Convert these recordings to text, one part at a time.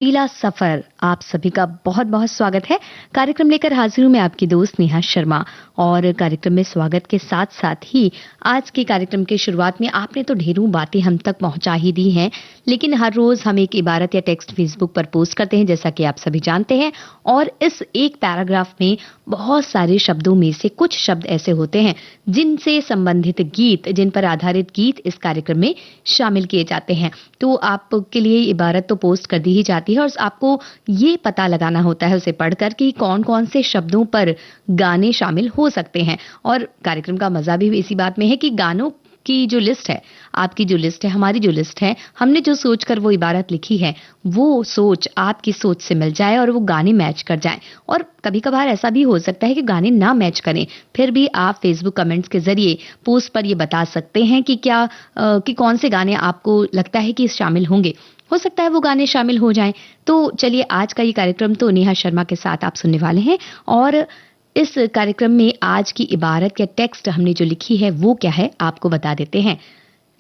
पीला सफर आप सभी का बहुत बहुत स्वागत है। कार्यक्रम लेकर हाजिर हूं मैं आपकी दोस्त नेहा शर्मा। और कार्यक्रम में स्वागत के साथ साथ ही आज के कार्यक्रम के शुरुआत में आपने तो ढेरों बातें हम तक पहुंचा ही दी हैं, लेकिन हर रोज हम एक इबारत या टेक्स्ट फेसबुक पर पोस्ट करते हैं, जैसा कि आप सभी जानते हैं। और इस एक पैराग्राफ में बहुत सारे शब्दों में से कुछ शब्द ऐसे होते हैं जिनसे संबंधित गीत, जिन पर आधारित गीत इस कार्यक्रम में शामिल किए जाते हैं। तो आपके लिए इबारत तो पोस्ट कर दी ही जाती है और आपको ये पता लगाना होता है उसे पढ़कर कि कौन कौन से शब्दों पर गाने शामिल हो सकते हैं। और कार्यक्रम का मजा भी इसी बात में है कि गानों की जो लिस्ट है, आपकी जो लिस्ट है, हमारी जो लिस्ट है, हमने जो सोचकर वो इबारत लिखी है, वो सोच आपकी सोच से मिल जाए और वो गाने मैच कर जाएं। और कभी कभार ऐसा भी हो सकता है कि गाने ना मैच करें, फिर भी आप फेसबुक कमेंट्स के जरिए पोस्ट पर ये बता सकते हैं कि कि कौन से गाने आपको लगता है कि शामिल होंगे। हो सकता है वो गाने शामिल हो जाएं। तो चलिए, आज का ये कार्यक्रम तो नेहा शर्मा के साथ आप सुनने वाले हैं। और इस कार्यक्रम में आज की इबारत या टेक्स्ट हमने जो लिखी है वो क्या है, आपको बता देते हैं।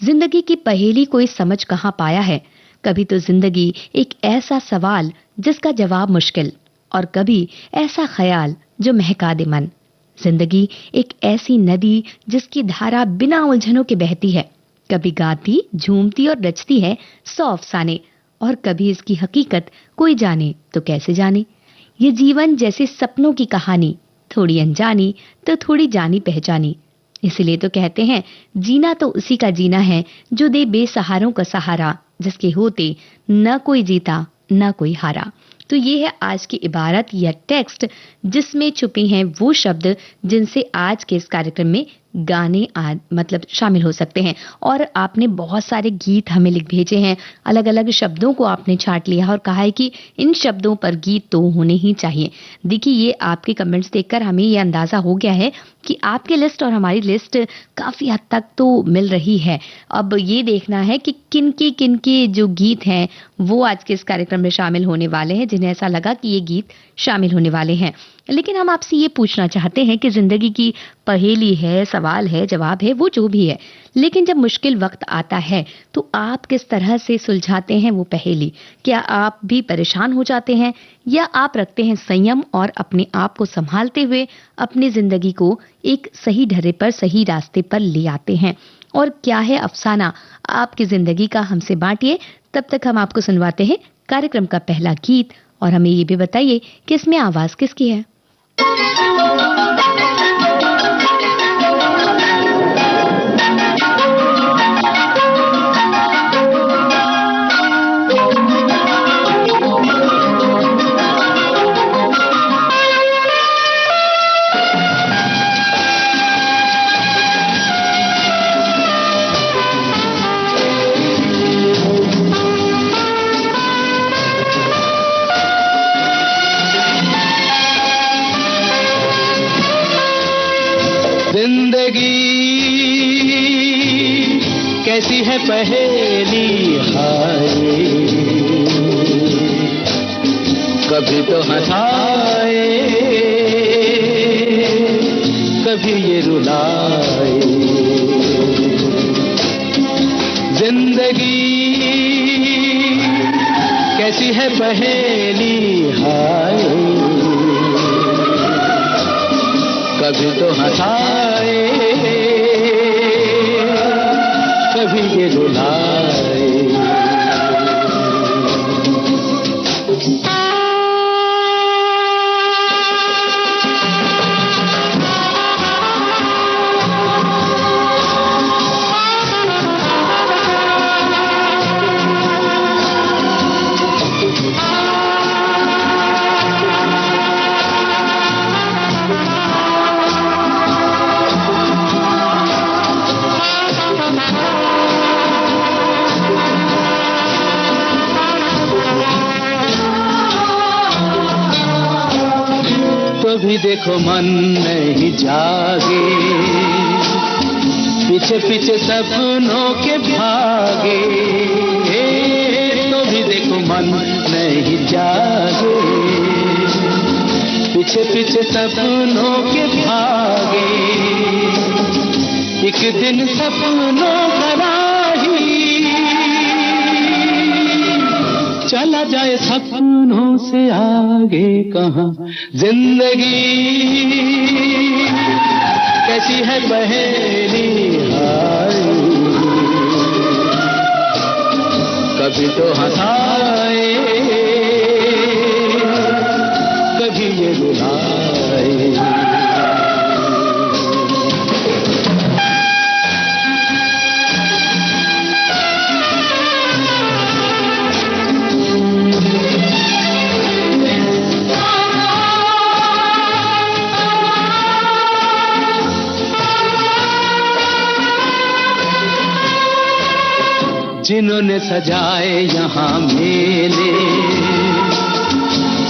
जिंदगी की पहेली कोई समझ कहाँ पाया है। कभी तो जिंदगी एक ऐसा सवाल जिसका जवाब मुश्किल, और कभी ऐसा ख्याल जो महका दे मन। जिंदगी एक ऐसी नदी जिसकी धारा बिना उलझनों के बहती है। कभी गाती, झूमती और रचती है 100 अफसाने, और कभी इसकी हकीकत कोई जाने तो कैसे जाने। ये जीवन जैसे सपनों की कहानी, थोड़ी अनजानी तो थोड़ी जानी पहचानी। इसलिए तो कहते हैं, जीना तो उसी का जीना है जो दे बेसहारों का सहारा, जिसके होते न कोई जीता न कोई हारा। तो ये है आज की इबारत या टेक्स्ट, जिसमें छुपे हैं वो शब्द जिनसे आज के इस कार्यक्रम में गाने मतलब शामिल हो सकते हैं। और आपने बहुत सारे गीत हमें लिख भेजे हैं, अलग अलग शब्दों को आपने छांट लिया और कहा है कि इन शब्दों पर गीत तो होने ही चाहिए। देखिए, ये आपके कमेंट्स देखकर हमें ये अंदाजा हो गया है कि आपकी लिस्ट और हमारी लिस्ट काफी हद तक तो मिल रही है। अब ये देखना है कि किनके जो गीत हैं वो आज के इस कार्यक्रम में शामिल होने वाले हैं, जिन्हें ऐसा लगा कि ये गीत शामिल होने वाले हैं। लेकिन हम आपसे ये पूछना चाहते हैं कि जिंदगी की पहेली है, सवाल है, जवाब है, वो जो भी है, लेकिन जब मुश्किल वक्त आता है तो आप किस तरह से सुलझाते हैं वो पहेली। क्या आप भी परेशान हो जाते हैं, या आप रखते हैं संयम और अपने आप को संभालते हुए अपनी जिंदगी को एक सही ढर्रे पर, सही रास्ते पर ले आते हैं। और क्या है अफसाना आपकी जिंदगी का, हमसे बांटिए। तब तक हम आपको सुनवाते हैं कार्यक्रम का पहला गीत, और हमें ये भी बताइए कि इसमें आवाज किसकी है। जिंदगी कैसी है पहेली हाय, कभी तो हंसाए, कभी ये रुलाए। जिंदगी कैसी है पहेली हाय, कभी तो हंसाए, कभी ये रुलाए। कभी देखो मन नहीं जागे, पीछे पीछे सपनों के भागे। तो भी देखो मन नहीं जागे, पीछे पीछे सपनों के भागे। एक दिन सपनों का राही चला जाए सपनों से आगे कहाँ। जिंदगी कैसी है पहेली, हाय, कभी तो हंसाए कभी ये रुलाए। जिन्होंने सजाए यहाँ मेले,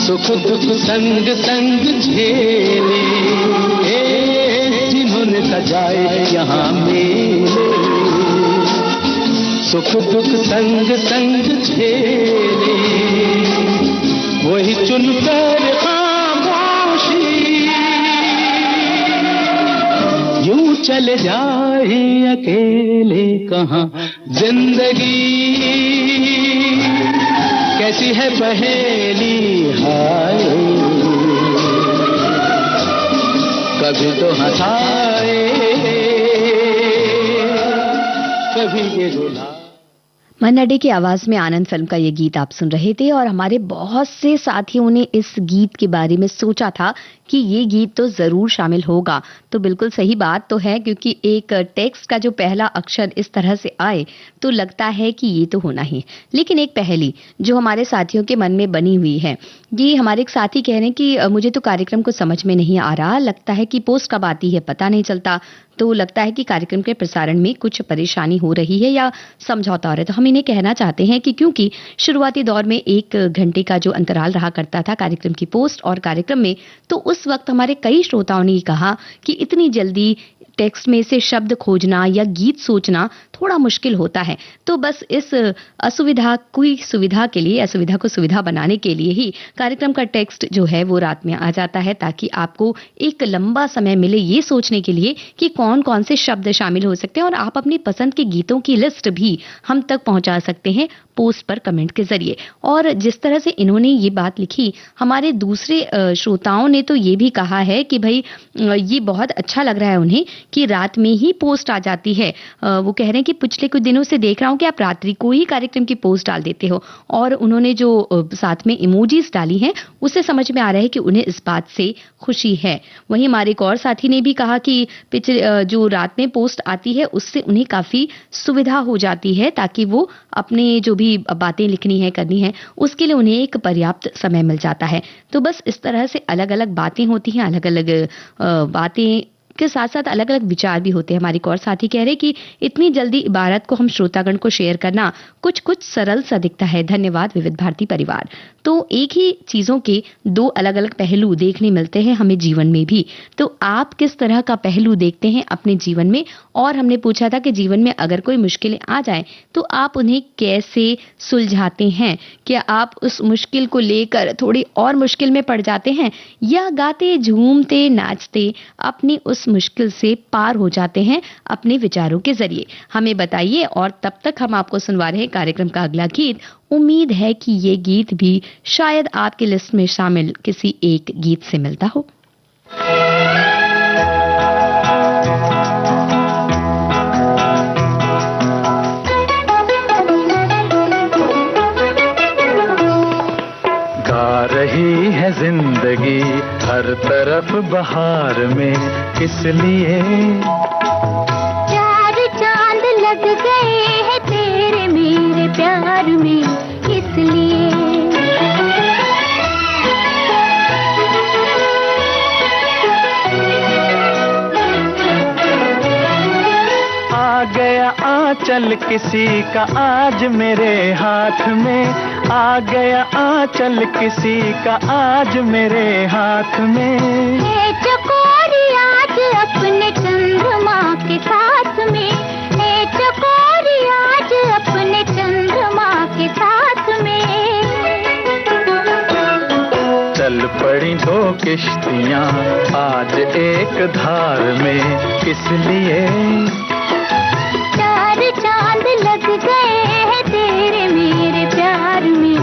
सुख दुख संग संग झेले, जिन्होंने सजाए यहाँ मेले, सुख दुख संग संग झेले, वही चुनकर खामोशी यूं चले जाए अकेले कहाँ। जिंदगी कैसी है पहेली, हाय, कभी तो हंसाए कभी ये रुलाए। मन्ना डे की आवाज में आनंद फिल्म का ये गीत आप सुन रहे थे और हमारे बहुत से साथियों ने इस गीत के बारे में सोचा था कि ये गीत तो जरूर शामिल होगा। तो बिल्कुल सही बात तो है, क्योंकि एक टेक्स्ट का जो पहला अक्षर इस तरह से आए तो लगता है कि ये तो होना ही। लेकिन एक पहेली जो हमारे साथियों के मन में बनी हुई है, ये हमारे एक साथी कह रहे हैं कि मुझे तो कार्यक्रम को समझ में नहीं आ रहा, लगता है कि पोस्ट कब आती है पता नहीं चलता, तो लगता है कि कार्यक्रम के प्रसारण में कुछ परेशानी हो रही है या समझौता हो रहा है। तो हम इन्हें कहना चाहते हैं कि क्योंकि शुरुआती दौर में 1 घंटे का जो अंतराल रहा करता था कार्यक्रम की पोस्ट और कार्यक्रम में, तो उस वक्त हमारे कई श्रोताओं ने कहा कि इतनी जल्दी टेक्स्ट में से शब्द खोजना या गीत सोचना थोड़ा मुश्किल होता है। तो बस इस असुविधा के लिए, असुविधा को सुविधा बनाने के लिए ही कार्यक्रम का टेक्स्ट जो है वो रात में आ जाता है, ताकि आपको एक लंबा समय मिले ये सोचने के लिए कि कौन कौन से शब्द शामिल हो सकते हैं, और आप अपनी पसंद के गीतों की लिस्ट भी हम तक पहुंचा सकते हैं पोस्ट पर कमेंट के जरिए। और जिस तरह से इन्होंने ये बात लिखी, हमारे दूसरे श्रोताओं ने तो ये भी कहा है कि भाई ये बहुत अच्छा लग रहा है उन्हें कि रात में ही पोस्ट आ जाती है। वो कह रहे हैं कि पिछले कुछ दिनों से देख रहा हूं कि आप रात्रि को ही कार्यक्रम की पोस्ट डाल देते हो, और उन्होंने जो साथ में इमोजीज डाली हैं उससे समझ में आ रहा है कि उन्हें इस बात से खुशी है। वहीं हमारे एक और साथी ने भी कहा कि पिछले जो रात में पोस्ट आती है उससे उन्हें काफी सुविधा हो जाती है, ताकि वो अपने जो भी बातें लिखनी है करनी है उसके लिए उन्हें एक पर्याप्त समय मिल जाता है। तो बस इस तरह से अलग अलग बातें होती हैं, अलग अलग बातें के साथ साथ अलग अलग विचार भी होते हैं। हमारी एक और साथी कह रहे कि इतनी जल्दी इबारत को हम श्रोतागण को शेयर करना कुछ सरल सा दिखता है। धन्यवाद विविध भारती परिवार। तो एक ही चीजों के 2 अलग अलग पहलू देखने मिलते हैं हमें जीवन में भी। तो आप किस तरह का पहलू देखते हैं अपने जीवन में? और हमने पूछा था कि जीवन में अगर कोई मुश्किलें आ जाए तो आप उन्हें कैसे सुलझाते हैं? क्या आप उस मुश्किल को लेकर थोड़ी और मुश्किल में पड़ जाते हैं, या गाते झूमते नाचते अपनी उस मुश्किल से पार हो जाते हैं अपने विचारों के जरिए? हमें बताइए। और तब तक हम आपको सुनवा रहे हैं कार्यक्रम का अगला गीत। उम्मीद है कि ये गीत भी शायद आपकी लिस्ट में शामिल किसी एक गीत से मिलता हो। गा रही है जिंदगी हर तरफ बहार में, किस लिए? चार चांद लग गए हैं तेरे मेरे प्यार में, इसलिए। आ गया आंचल किसी का आज मेरे हाथ में, आ गया आंचल किसी का आज मेरे हाथ में। है चकोरी आज अपने चंद्रमा के साथ में, है चकोरी आज अपने चंद्रमा के साथ में। चल पड़ी 2 किश्तियां आज एक धार में, किस लिए? चार चांद लग गए हैं तेरे मेरे प्यार में,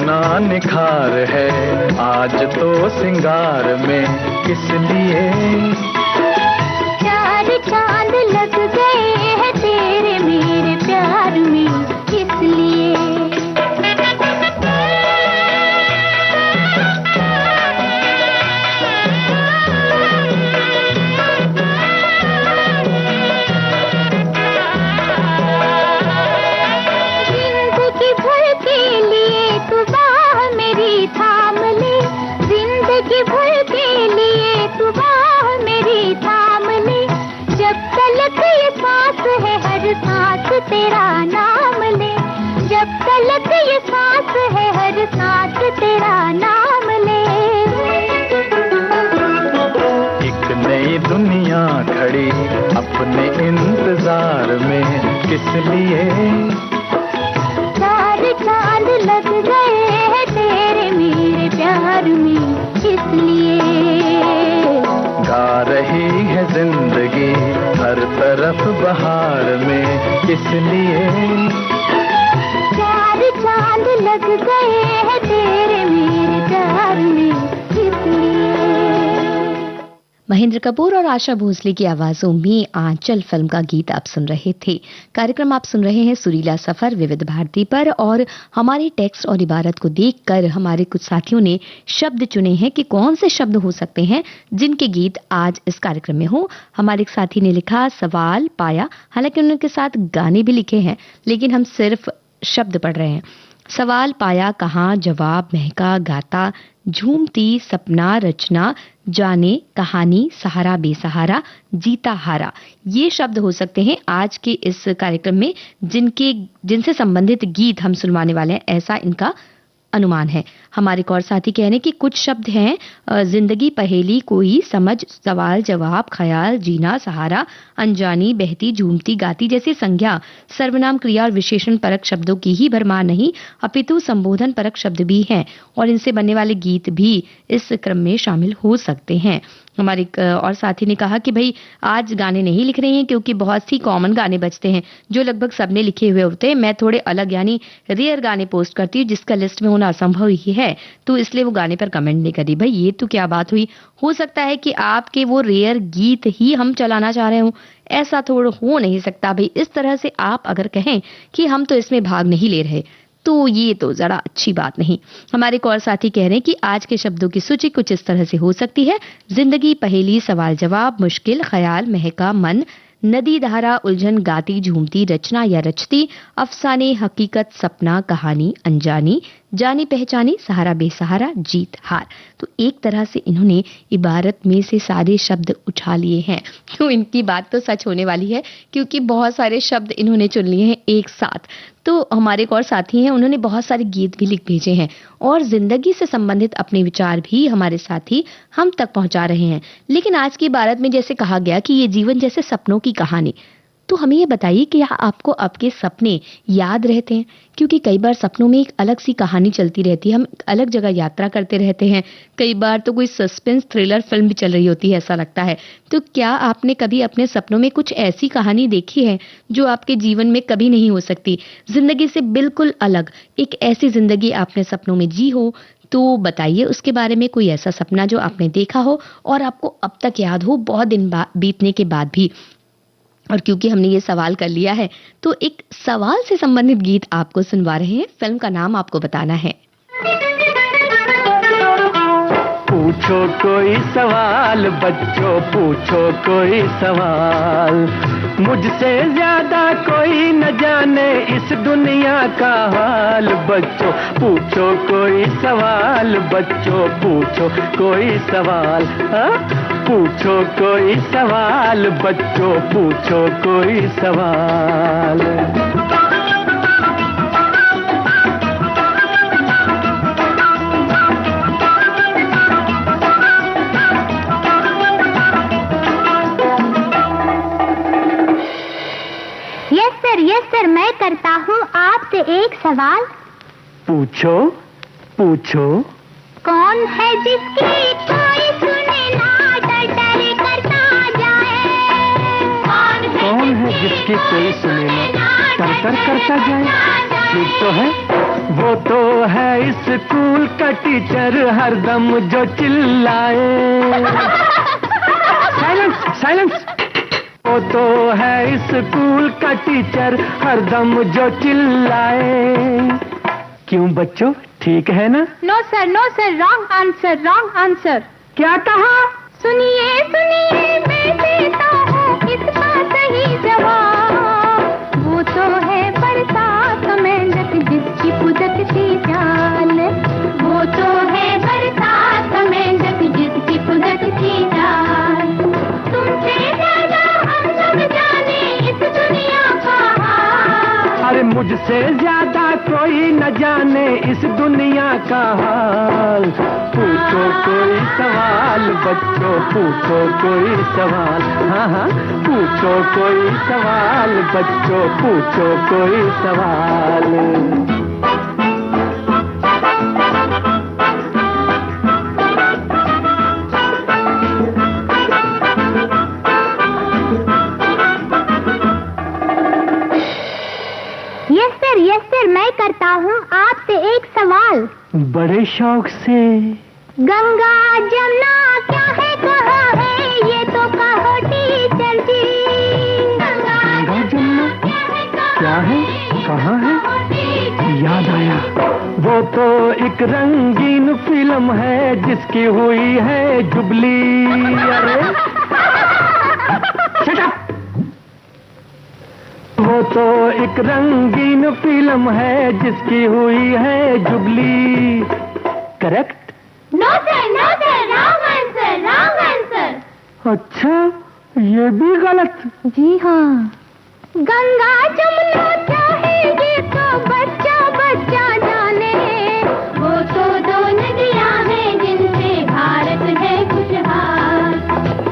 कितना निखार है आज तो सिंगार में, किस लिए? चार चांद लग गए हैं तेरे मेरे प्यार में, किस लिए? जिंदगी भर के लिए तू बाह मेरी थाम ले, जिंदगी भर के लिए तू बाह मेरी थाम ले, जब तलक ये सांस है हर सांस तेरा नाम ले, जब तलक ये सांस है हर सांस तेरा नाम ले। एक नई दुनिया खड़ी अपने इंतजार में, किस लिए? चार चांद लग गए हैं तेरे मेरे प्यार में, किस लिए? गा रही है जिंदगी हर तरफ बहार में, किस लिए? चार चांद लग गए हैं तेरे मेरे प्यार में, किस लिए? महेंद्र कपूर और आशा भोसले की आवाजों में आंचल फिल्म का गीत आप सुन रहे थे। कार्यक्रम आप सुन रहे हैं सुरीला सफर विविध भारती पर, और हमारे टेक्स्ट और इबारत को देखकर हमारे कुछ साथियों ने शब्द चुने हैं कि कौन से शब्द हो सकते हैं जिनके गीत आज इस कार्यक्रम में हो। हमारे एक साथी ने लिखा सवाल पाया, हालांकि उनके साथ गाने भी लिखे हैं लेकिन हम सिर्फ शब्द पढ़ रहे हैं। सवाल पाया कहाँ, जवाब महका, गाता, झूमती, सपना, रचना, जाने, कहानी, सहारा बेसहारा, जीता हारा, ये शब्द हो सकते हैं आज के इस कार्यक्रम में जिनसे संबंधित गीत हम सुनवाने वाले हैं, ऐसा इनका अनुमान है। हमारे एक और साथी कह रहे हैं कि कुछ शब्द हैं जिंदगी, पहेली, कोई, समझ, सवाल, जवाब, ख्याल, जीना, सहारा, अनजानी, बहती, झूमती, गाती जैसी संज्ञा, सर्वनाम, क्रिया और विशेषण परक शब्दों की ही भरमार नहीं अपितु संबोधन परक शब्द भी हैं और इनसे बनने वाले गीत भी इस क्रम में शामिल हो सकते हैं। हमारे एक और साथी ने कहा कि भाई आज गाने नहीं लिख रहे हैं क्योंकि बहुत ही कॉमन गाने बजते हैं जो लगभग सबने लिखे हुए होते हैं। मैं थोड़े अलग यानी रेयर गाने पोस्ट करती हूँ जिसका लिस्ट में होना असंभव ही है, तो इसलिए वो गाने पर कमेंट नहीं करी। भाई ये तो क्या बात हुई, हो सकता है कि आपके वो रेयर गीत ही हम चलाना चाह रहे हो, ऐसा थोड़ा हो नहीं सकता। भाई इस तरह से आप अगर कहें कि हम तो इसमें भाग नहीं ले रहे तो ये तो जरा अच्छी बात नहीं। हमारे एक और साथी कह रहे हैं कि आज के शब्दों की सूची कुछ इस तरह से हो सकती है: जिंदगी, पहेली, सवाल जवाब, मुश्किल, ख्याल, महका, मन, नदी, धारा, उलझन, गाती, झूमती, रचना या रचती, अफसाने, हकीकत, सपना, कहानी, अनजानी, जानी पहचानी, सहारा बेसहारा, जीत हार। तो एक तरह से इन्होंने इबारत में से सारे शब्द उठा लिए हैं। क्यों, इनकी बात तो सच होने वाली है क्योंकि बहुत सारे शब्द इन्होंने चुन लिए हैं एक साथ। तो हमारे एक और साथी हैं, उन्होंने बहुत सारे गीत भी लिख भेजे हैं और जिंदगी से संबंधित अपने विचार भी हमारे साथी हम तक पहुंचा रहे हैं। लेकिन आज की इबारत में जैसे कहा गया कि ये जीवन जैसे सपनों की कहानी, तो हमें ये बताइए कि आपको आपके सपने याद रहते हैं? क्योंकि कई बार सपनों में एक अलग सी कहानी चलती रहती है, हम अलग जगह यात्रा करते रहते हैं, कई बार तो कोई सस्पेंस थ्रिलर फिल्म भी चल रही होती है, ऐसा लगता है। तो क्या आपने कभी अपने सपनों में कुछ ऐसी कहानी देखी है जो आपके जीवन में कभी नहीं हो सकती, जिंदगी से बिल्कुल अलग एक ऐसी जिंदगी आपने सपनों में जी हो? तो बताइए उसके बारे में, कोई ऐसा सपना जो आपने देखा हो और आपको अब तक याद हो बहुत दिन बीतने के बाद भी। और क्योंकि हमने ये सवाल कर लिया है तो एक सवाल से संबंधित गीत आपको सुनवा रहे हैं। फिल्म का नाम आपको बताना है। पूछो कोई सवाल बच्चों, पूछो कोई सवाल, मुझसे ज्यादा कोई न जाने इस दुनिया का हाल बच्चों। पूछो कोई सवाल बच्चों, पूछो कोई सवाल, पूछो कोई सवाल बच्चों, पूछो कोई सवाल। यस सर, मैं करता हूँ आपसे एक सवाल। पूछो पूछो। कौन है जिसकी कोई सुने ना, डर डर करता जाए? कौन है जिसकी कोई सुने ना, डर डर करता जाए? ठीक तो है। वो तो है स्कूल का टीचर हरदम जो चिल्लाए। Silence silence. वो तो है स्कूल का टीचर हरदम जो चिल्लाए। क्यों बच्चों, ठीक है ना? No sir, wrong answer, wrong answer. क्या कहा? सुनिए सुनिए, मैं देता हूँ इसका सही जवाब। वो तो है बरसात मेंढक जिसकी फुदकती चाल। वो तो है बरसात मेंढक जिसकी फुदकती चाल। तुमसे ज्यादा हम सब जाने इस दुनिया का हाल। अरे मुझसे ज्यादा कोई न जाने इस दुनिया का हाल। पूछो कोई सवाल बच्चों, पूछो कोई सवाल। हाँ हाँ, पूछो कोई सवाल बच्चों, पूछो कोई सवाल। यस सर, मैं करता हूँ आपसे एक सवाल। बड़े शौक से। गंगा जमुना क्या है, कहाँ है, ये तो कहो टीचर जी। गंगा जमुना क्या है, कहाँ है? याद आया, वो तो एक रंगीन फिल्म है जिसकी हुई है जुबली। अरे शट अप। वो तो एक रंगीन फिल्म है जिसकी हुई है jubilee. Correct? No sir, wrong answer, wrong answer. अच्छा, ये भी गलत? जी हाँ। गंगा जमुना क्या है ये तो बच्चा बच्चा जाने। वो तो दो नदियाँ हैं जिनसे भारत है खुशहाल।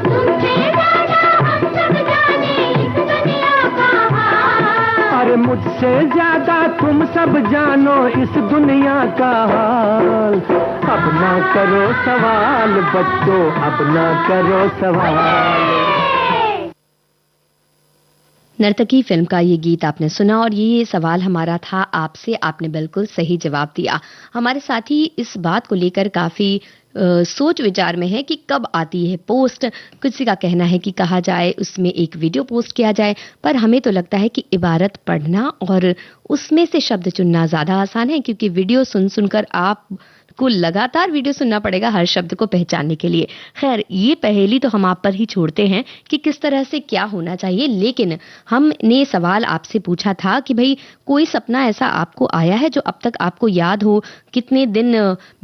तुमसे ज्यादा हम सब जाने इस दुनिया का हाल। अरे मुझसे ज्यादा तुम सब जानो इस दुनिया का हाल। अब ना करो सवाल बच्चों, अब ना करो सवाल। नर्तकी फिल्म का ये गीत आपने सुना और ये सवाल हमारा था आपसे, आपने बिल्कुल सही जवाब दिया। हमारे साथी इस बात को लेकर काफी सोच विचार में है कि कब आती है पोस्ट। किसी का कहना है कि कहा जाए उसमें एक वीडियो पोस्ट किया जाए, पर हमें तो लगता है कि इबारत पढ़ना और उसमें से शब्द चुनना ज्यादा आसान है, क्योंकि वीडियो सुन सुनकर आप को लगातार वीडियो सुनना पड़ेगा हर शब्द को पहचानने के लिए। खैर, ये पहेली तो हम आप पर ही छोड़ते हैं कि किस तरह से क्या होना चाहिए, लेकिन हमने सवाल आपसे पूछा था कि भाई कोई सपना ऐसा आपको आया है जो अब तक आपको याद हो, कितने दिन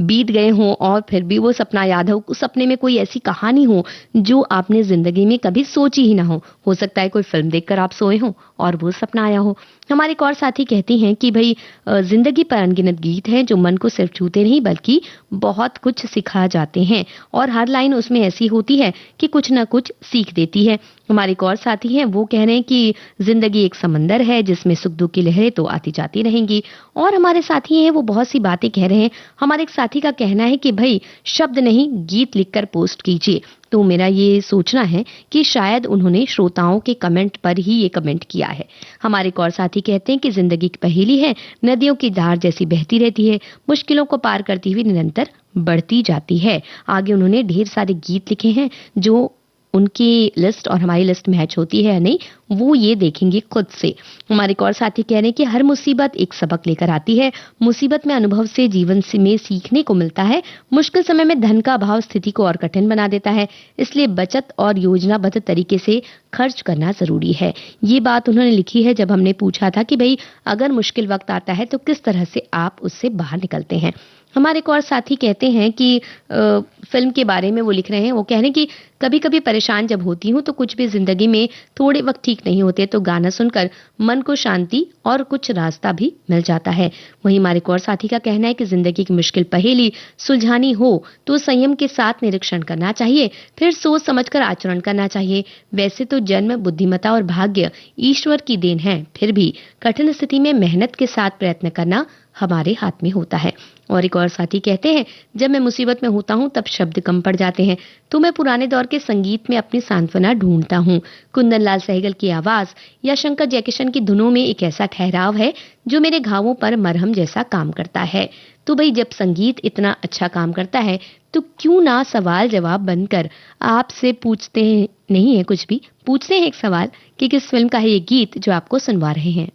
बीत गए हों और फिर भी वो सपना याद हो। उस सपने में कोई ऐसी कहानी हो जो आपने जिंदगी में कभी सोची ही ना हो सकता है कोई फिल्म देखकर आप सोए हो और वो सपना आया हो। हमारे एक और साथी कहती हैं कि भाई जिंदगी पर अनगिनत गीत हैं जो मन को सिर्फ छूते नहीं बल्कि बहुत कुछ सिखा जाते हैं, और हर लाइन उसमें ऐसी होती है कि कुछ ना कुछ सीख देती है। हमारे एक और साथी हैं, वो कह रहे हैं कि जिंदगी एक समंदर है जिसमें सुख दुख की लहरें तो आती जाती रहेंगी। और हमारे साथी हैं, वो बहुत सी बातें कह रहे हैं। हमारे एक साथी का कहना है कि भाई शब्द नहीं, गीत लिखकर पोस्ट कीजिए। तो मेरा ये सोचना है कि शायद उन्होंने श्रोताओं के कमेंट पर ही ये कमेंट किया है। हमारे एक और साथी कहते हैं कि जिंदगी की पहेली है, नदियों की धार जैसी बहती रहती है, मुश्किलों को पार करती हुई निरंतर बढ़ती जाती है। आगे उन्होंने ढेर सारे गीत लिखे हैं, जो उनकी लिस्ट और हमारी लिस्ट मैच होती है या नहीं वो ये देखेंगे खुद से। हमारे एक और साथी कह रहे हैं कि हर मुसीबत एक सबक लेकर आती है, मुसीबत में अनुभव से जीवन से में सीखने को मिलता है, मुश्किल समय में धन का अभाव स्थिति को और कठिन बना देता है, इसलिए बचत और योजनाबद्ध तरीके से खर्च करना जरूरी है। ये बात उन्होंने लिखी है जब हमने पूछा था कि भाई अगर मुश्किल वक्त आता है तो किस तरह से आप उससे बाहर निकलते हैं। हमारे एक और साथी कहते हैं कि फिल्म के बारे में वो लिख रहे हैं, वो कह रहे हैं कि कभी कभी परेशान जब होती हूँ तो कुछ भी जिंदगी में थोड़े वक्त ठीक नहीं होते, तो गाना सुनकर मन को शांति और कुछ रास्ता भी मिल जाता है। वहीं हमारे एक और साथी का कहना है कि जिंदगी की मुश्किल पहेली सुलझानी हो तो संयम के साथ निरीक्षण करना चाहिए, फिर सोच समझकर आचरण करना चाहिए। वैसे तो जन्म, बुद्धिमत्ता और भाग्य ईश्वर की देन है, फिर भी कठिन स्थिति में मेहनत के साथ प्रयत्न करना हमारे हाथ में होता है। और एक और साथी कहते हैं, जब मैं मुसीबत में होता हूँ तब शब्द कम पड़ जाते हैं, तो मैं पुराने दौर के संगीत में अपनी सांत्वना ढूंढता हूँ। कुंदन लाल सहगल की आवाज या शंकर जयकिशन की धुनों में एक ऐसा ठहराव है जो मेरे घावों पर मरहम जैसा काम करता है। तो भाई जब संगीत इतना अच्छा काम करता है तो क्यों ना सवाल जवाब बनकर आपसे पूछते हैं, नहीं है कुछ भी, पूछते हैं एक सवाल कि किस फिल्म का है ये गीत जो आपको सुनवा रहे हैं।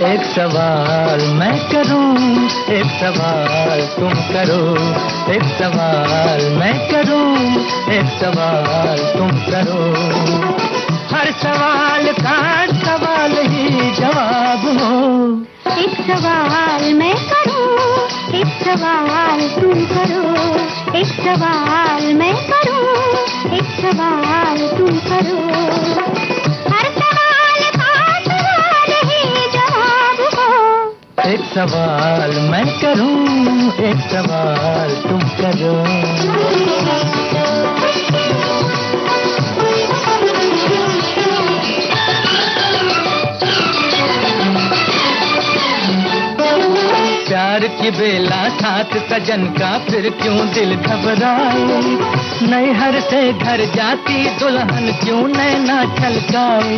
एक सवाल मैं करूं, एक सवाल तुम करो, एक सवाल मैं करूं, एक सवाल तुम करो। हर सवाल का सवाल ही जवाब हो। एक सवाल मैं करूं, एक सवाल तुम करो, एक सवाल मैं करूं, एक सवाल तुम करो। हर सवाल का सवाल ही जवाब हो। एक सवाल मैं करूं, एक सवाल तुम करो। प्यार की बेला साथ सजन का फिर क्यों दिल घबराए, नैहर से घर जाती दुल्हन क्यों नैना छलकाए।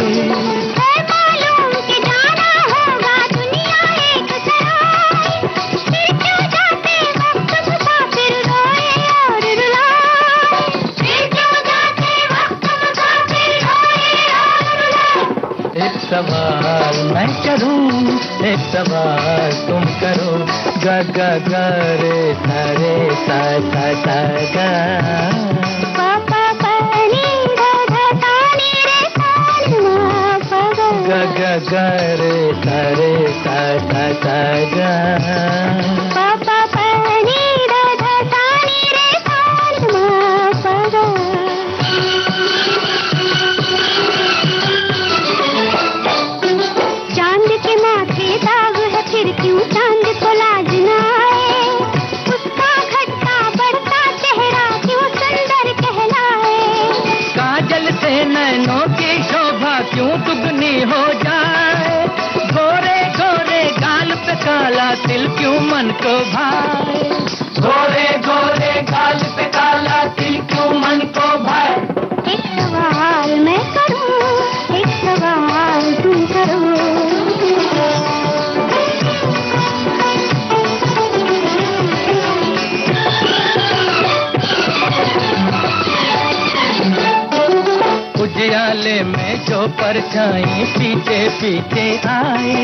है मालूम कि जाना होगा दुनिया एक सराय, फिर क्यों जाते वक्त मुसाफिर रोए और रुलाए, फिर क्यों जाते वक्त मुसाफिर रोए और रुलाए। एक सवाल मैं करूं, एक सवाल तुम करो। ग ग ग रे सा रे सा सा सा गा। पा पा पा नी धा धा ता नी रे सा नी मा पा गा। ग ग ग रे सा सा सा गा। पा पा पा नी धा धा ता नी रे सा नी मा पा गा। चांद के माथे दाग है फिर क्यों चांद को लाज न आए, उसका घटता बढ़ता चेहरा क्यों सुंदर कहलाए। काजल से नैनों की शोभा क्यों दुगनी हो जाए, गोरे गोरे गाल पे काला तिल क्यों मन को भाए। गोरे गोरे गाल पे काला तिल क्यों मन को भाए। एक सवाल मैं करूं, एक सवाल तुम करो। उजियाले में जो परछाई पीछे पीछे आए,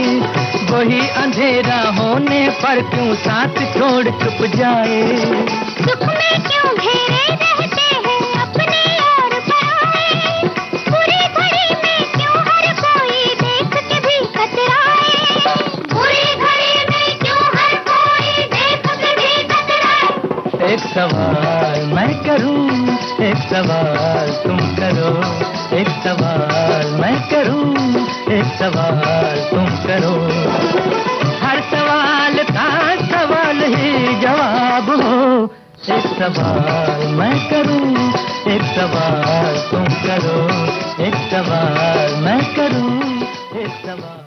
वही अंधेरा होने पर क्यों साथ छोड़ चुप जाए। सुख में क्यों घेरे रहते हैं अपने और पराए, बुरी घड़ी में क्यों हर कोई देख के भी कतराए, बुरी घड़ी में क्यों हर कोई देख के भी कतराए। एक सवाल मैं करूं, एक सवाल तुम करो, एक सवाल मैं करूं, एक सवाल तुम करो। हर सवाल का सवाल ही जवाब हो। एक सवाल मैं करूं, एक सवाल तुम करो, एक सवाल मैं करूं, एक सवाल।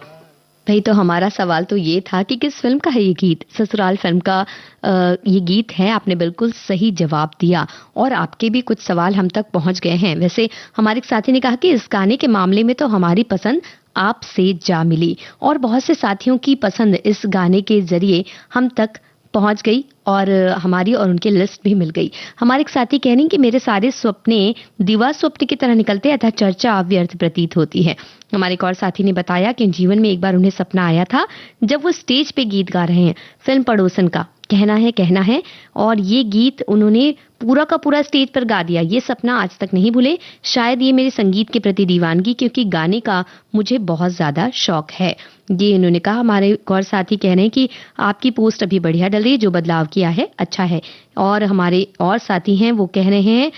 भाई तो हमारा सवाल तो ये था कि किस फिल्म का है ये गीत। ससुराल फिल्म का ये गीत है। आपने बिल्कुल सही जवाब दिया और आपके भी कुछ सवाल हम तक पहुंच गए हैं। वैसे हमारे एक साथी ने कहा कि इस गाने के मामले में तो हमारी पसंद आपसे जा मिली, और बहुत से साथियों की पसंद इस गाने के जरिए हम तक पहुंच गई और हमारी और उनकी लिस्ट भी मिल गई। हमारे एक साथी कह रही हैं कि मेरे सारे सपने दिवा स्वप्न की तरह निकलते अतः चर्चा व्यर्थ प्रतीत होती है। हमारे एक और साथी ने बताया कि जीवन में एक बार उन्हें सपना आया था जब वो स्टेज पे गीत गा रहे हैं फिल्म पड़ोसन का कहना है, और ये गीत उन्होंने पूरा का पूरा स्टेज पर गा दिया। ये सपना आज तक नहीं भूले। शायद ये मेरे संगीत के प्रति दीवानगी, क्योंकि गाने का मुझे बहुत ज्यादा शौक है, ये इन्होंने कहा। हमारे एक और साथी कह रहे हैं कि आपकी पोस्ट अभी बढ़िया डल रही है, जो बदलाव किया है अच्छा है। और हमारे और साथी हैं वो कह रहे हैं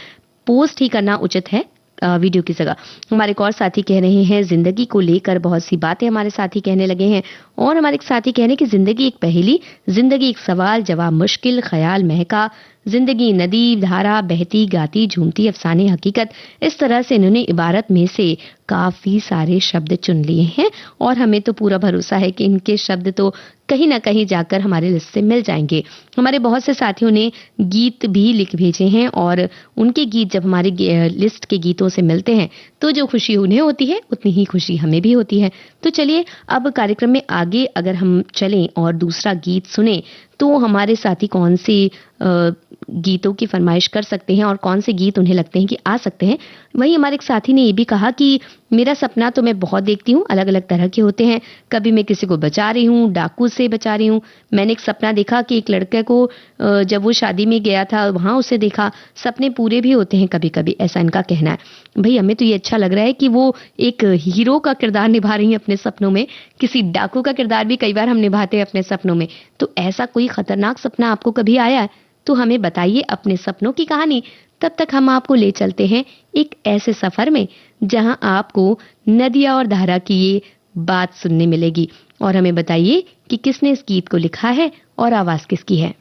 पोस्ट ही करना उचित है वीडियो की जगह। हमारे एक और साथी कह रहे हैं जिंदगी को लेकर बहुत सी बातें हमारे साथी कहने लगे हैं। और हमारे एक साथी कह रहे हैं कि जिंदगी एक पहेली, जिंदगी एक सवाल जवाब मुश्किल, ख्याल महका, जिंदगी नदी धारा बहती गाती झूमती, अफसाने हकीकत। इस तरह से इन्होंने इबारत में से काफी सारे शब्द चुन लिए हैं और हमें तो पूरा भरोसा है कि इनके शब्द तो कहीं ना कहीं जाकर हमारे लिस्ट से मिल जाएंगे। हमारे बहुत से साथियों ने गीत भी लिख भेजे हैं और उनके गीत जब हमारे लिस्ट के गीतों से मिलते हैं तो जो खुशी उन्हें होती है उतनी ही खुशी हमें भी होती है। तो चलिए अब कार्यक्रम में आगे अगर हम चलें और दूसरा गीत सुने तो हमारे साथी कौन से गीतों की फरमाइश कर सकते हैं और कौन से गीत उन्हें लगते हैं कि आ सकते हैं। वहीं हमारे एक साथी ने ये भी कहा कि मेरा सपना तो मैं बहुत देखती हूँ, अलग अलग तरह के होते हैं। कभी मैं किसी को बचा रही हूँ, डाकू से बचा रही हूँ। मैंने एक सपना देखा कि एक लड़के को जब वो शादी में गया था वहां उसे देखा। सपने पूरे भी होते हैं कभी कभी, ऐसा इनका कहना है। भाई हमें तो ये अच्छा लग रहा है कि वो एक हीरो का किरदार निभा रही हैं अपने सपनों में, किसी डाकू का किरदार भी कई बार हम निभाते हैं अपने सपनों में। तो ऐसा कोई खतरनाक सपना आपको कभी आया है तो हमें बताइए अपने सपनों की कहानी। तब तक हम आपको ले चलते हैं एक ऐसे सफर में जहां आपको नदिया और धारा की ये बात सुनने मिलेगी और हमें बताइए कि किसने इस गीत को लिखा है और आवाज किसकी है।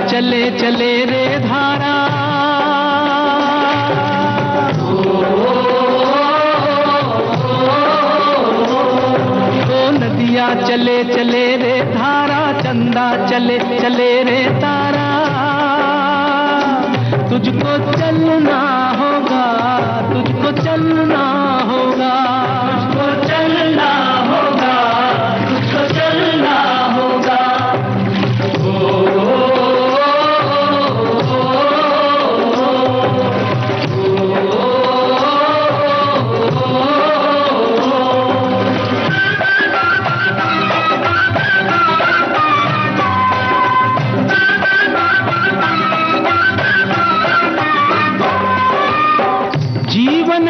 चले चले रे धारा, ओ नदिया चले चले रे धारा, चंदा चले चले रे तारा। तुझको चलना होगा, तुझको चलना होगा, तुझको चलना होगा, तुझको चलना होगा।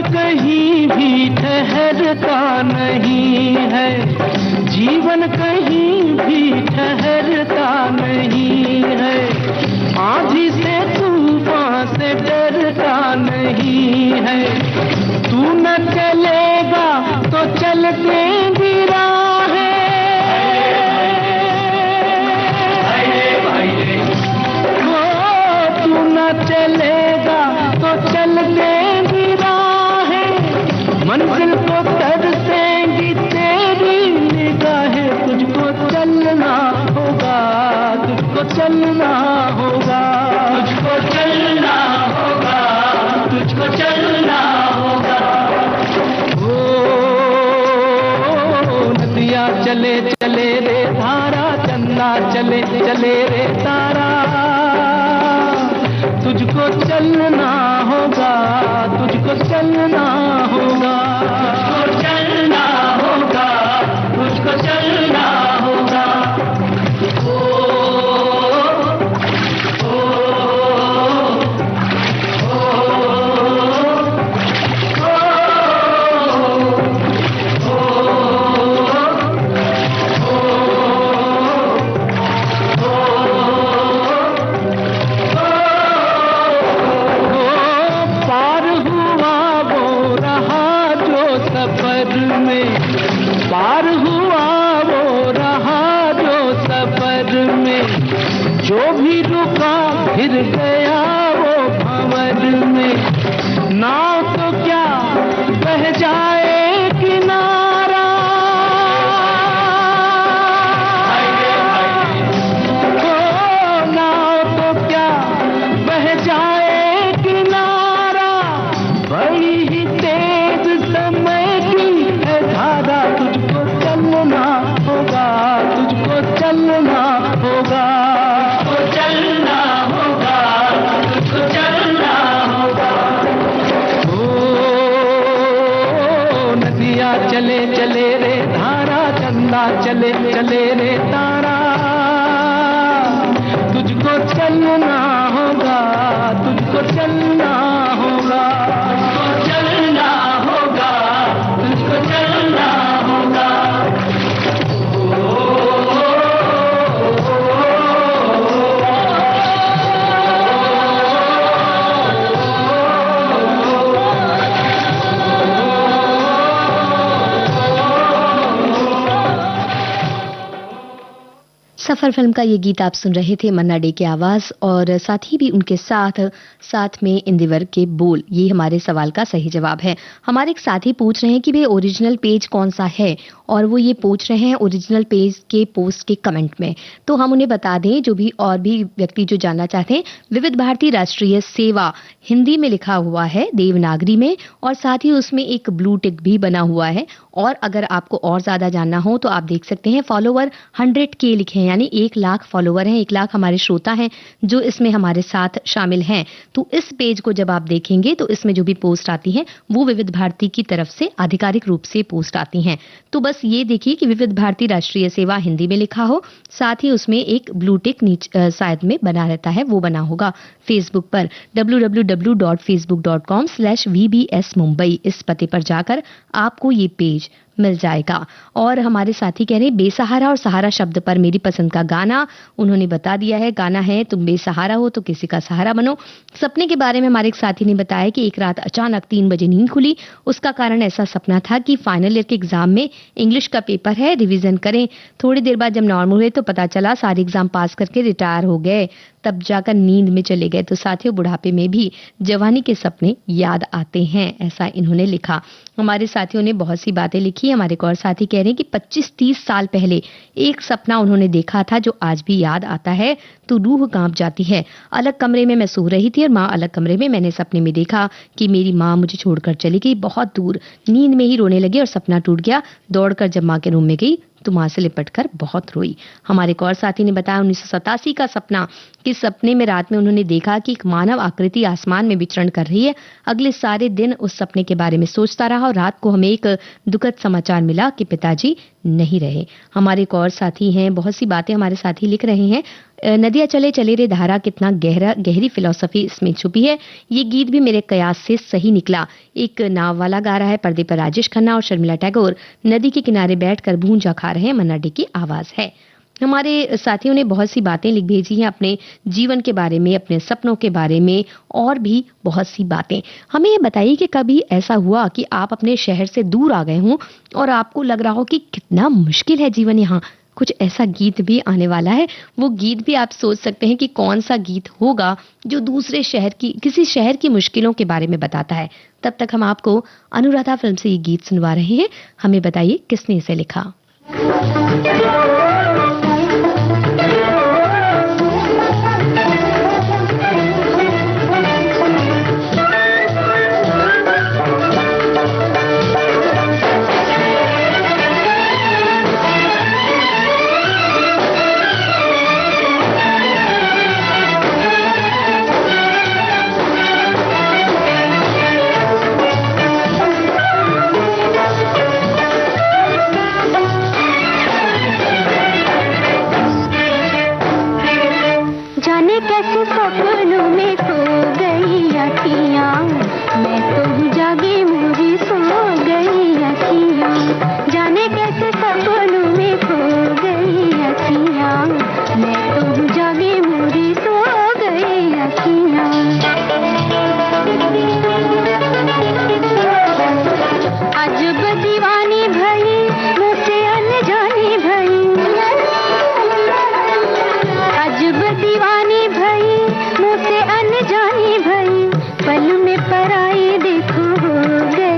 कहीं भी ठहरता नहीं है, जीवन कहीं भी ठहरता नहीं है। आंधी से तूफान से डरता नहीं है। तू न चलेगा तो चलते भी राहें, तू न चलेगा तो चलते मंजिल को तरसेंगी तेरी निगाहें। तुझको चलना होगा, तुझको चलना होगा, तुझको चलना होगा, तुझको चलना होगा। ओ नदिया चले चले रे धारा, चंदा चले चले रे तारा। तुझको चलना होगा, तुझको चलना होगा, तुझको चलना होगा, तुझको चलना होगा। पार हुआ वो रहा जो सफर में, जो भी रुका फिर गया वो भंवर में। नाव तो क्या बह जाए किनारा, नाव तो क्या बह जाए किनारा। बड़ी ही तेज समय की है धारा। तुझको चलना होगा, तुझको चलना होगा, तुझको चलना होगा, तुझको चलना होगा। ओ नदिया चले चले रे धारा, चंदा चले चले रे तारा। चलना होगा, तुझको चलना होगा, तुझको चलना होगा। सफर फिल्म का ये गीत आप सुन रहे थे मन्ना डे की आवाज और साथ ही भी उनके साथ में इंदिवर के बोल। ये हमारे सवाल का सही जवाब है। हमारे एक साथी पूछ रहे हैं कि भाई ओरिजिनल पेज कौन सा है, और वो ये पूछ रहे हैं ओरिजिनल पेज के पोस्ट के कमेंट में। तो हम उन्हें बता दें, जो भी और भी व्यक्ति जो जानना चाहते हैं, विविध भारती राष्ट्रीय सेवा हिंदी में लिखा हुआ है, देवनागरी में, और साथ ही उसमें एक ब्लू टिक भी बना हुआ है। और अगर आपको और ज्यादा जानना हो तो आप देख सकते हैं, फॉलोवर 100K लिखे हैं, यानी 1 लाख फॉलोवर हैं, 1 लाख हमारे श्रोता हैं जो इसमें हमारे साथ शामिल हैं। तो इस पेज को जब आप देखेंगे तो इसमें जो भी पोस्ट आती है वो विविध भारती की तरफ से आधिकारिक रूप से पोस्ट आती हैं। तो बस ये देखिए कि विविध भारती राष्ट्रीय सेवा हिंदी में लिखा हो, साथ ही उसमें एक ब्लू टिक नीचे साइड में बना रहता है, वो बना होगा। फेसबुक पर www.facebook.com/vbs Mumbai इस पते पर जाकर आपको ये पेज मिल जाएगा। और हमारे साथी कह रहे हैं बेसहारा और सहारा शब्द पर मेरी पसंद का गाना उन्होंने बता दिया है। गाना है तुम बेसहारा हो तो किसी का सहारा बनो। सपने के बारे में हमारे एक साथी ने बताया कि एक रात अचानक 3 बजे नींद खुली। उसका कारण ऐसा सपना था कि फाइनल ईयर के एग्जाम में इंग्लिश का पेपर है, रिवीजन करें। थोड़ी देर बाद जब नॉर्मल हुए तो पता चला सारे एग्जाम पास करके रिटायर हो गए। तब जाकर नींद में चले गए। तो साथियों, बुढ़ापे में भी जवानी के सपने याद आते हैं, ऐसा इन्होंने लिखा। हमारे साथियों ने बहुत सी बातें लिखी। हमारे एक और साथी कह रहे हैं कि 25-30 साल पहले एक सपना उन्होंने देखा था जो आज भी याद आता है तो रूह कांप जाती है। अलग कमरे में मैं सो रही थी और माँ अलग कमरे में। मैंने सपने में देखा कि मेरी माँ मुझे छोड़कर चली गई बहुत दूर। नींद में ही रोने लगी और सपना टूट गया। दौड़कर जब माँ के रूम में गई तो माँ से लिपटकर बहुत रोई। हमारे एक और साथी ने बताया 1987 का सपना कि सपने में रात में उन्होंने देखा कि एक मानव आकृति आसमान में विचरण कर रही है। अगले सारे दिन उस सपने के बारे में सोचता रहा और रात को हमें एक दुखद समाचार मिला कि पिताजी नहीं रहे। हमारे एक और साथी हैं, बहुत सी बातें हमारे साथी लिख रहे हैं। नदियाँ चले चले रे धारा, कितना गहरी फिलॉसफी इसमें छुपी है। ये गीत भी मेरे कयास से सही निकला। एक नाव वाला गा रहा है, पर्दे पर राजेश खन्ना और शर्मिला टैगोर नदी के किनारे बैठकर भूंजा खा रहे हैं, मन्ना डे की आवाज है। हमारे साथियों ने बहुत सी बातें लिख भेजी हैं अपने जीवन के बारे में, अपने सपनों के बारे में और भी बहुत सी बातें। हमें ये बताइए कि कभी ऐसा हुआ कि आप अपने शहर से दूर आ गए हों और आपको लग रहा हो कि कितना मुश्किल है जीवन यहाँ। कुछ ऐसा गीत भी आने वाला है। वो गीत भी आप सोच सकते हैं कि कौन सा गीत होगा जो दूसरे शहर की, किसी शहर की मुश्किलों के बारे में बताता है। तब तक हम आपको अनुराधा फिल्म से ये गीत सुनवा रहे हैं। हमें बताइए किसने इसे लिखा। कैसे सपनों में खो गई अखियाँ, मैं तो जागी मुझे सो गई अखियाँ। जाने कैसे सपनों में खो गई अखियाँ, मैं तो जागी मुझे सो गई अखियाँ। अजब दीवानी भई मुझसे अनजानी भई, अजब दीवानी भई मुझसे अनजानी भई, पल में पराई देखो हो गई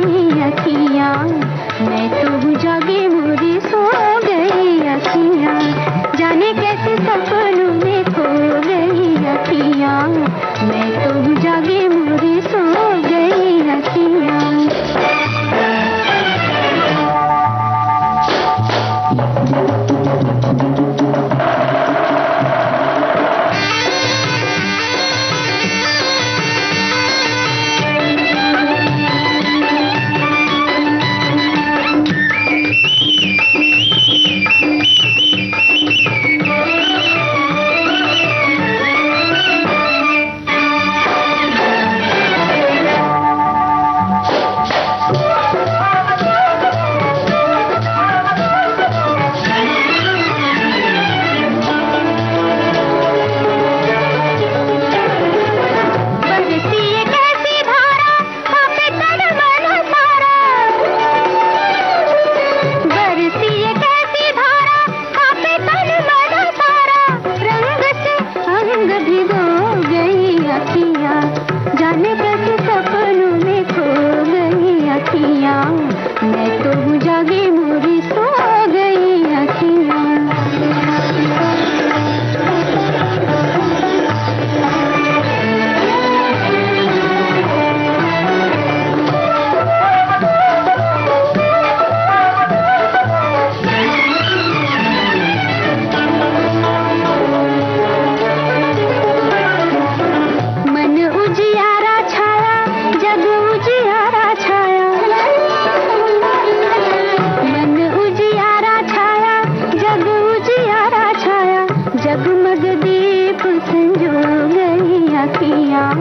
संजो गई अखियाँ,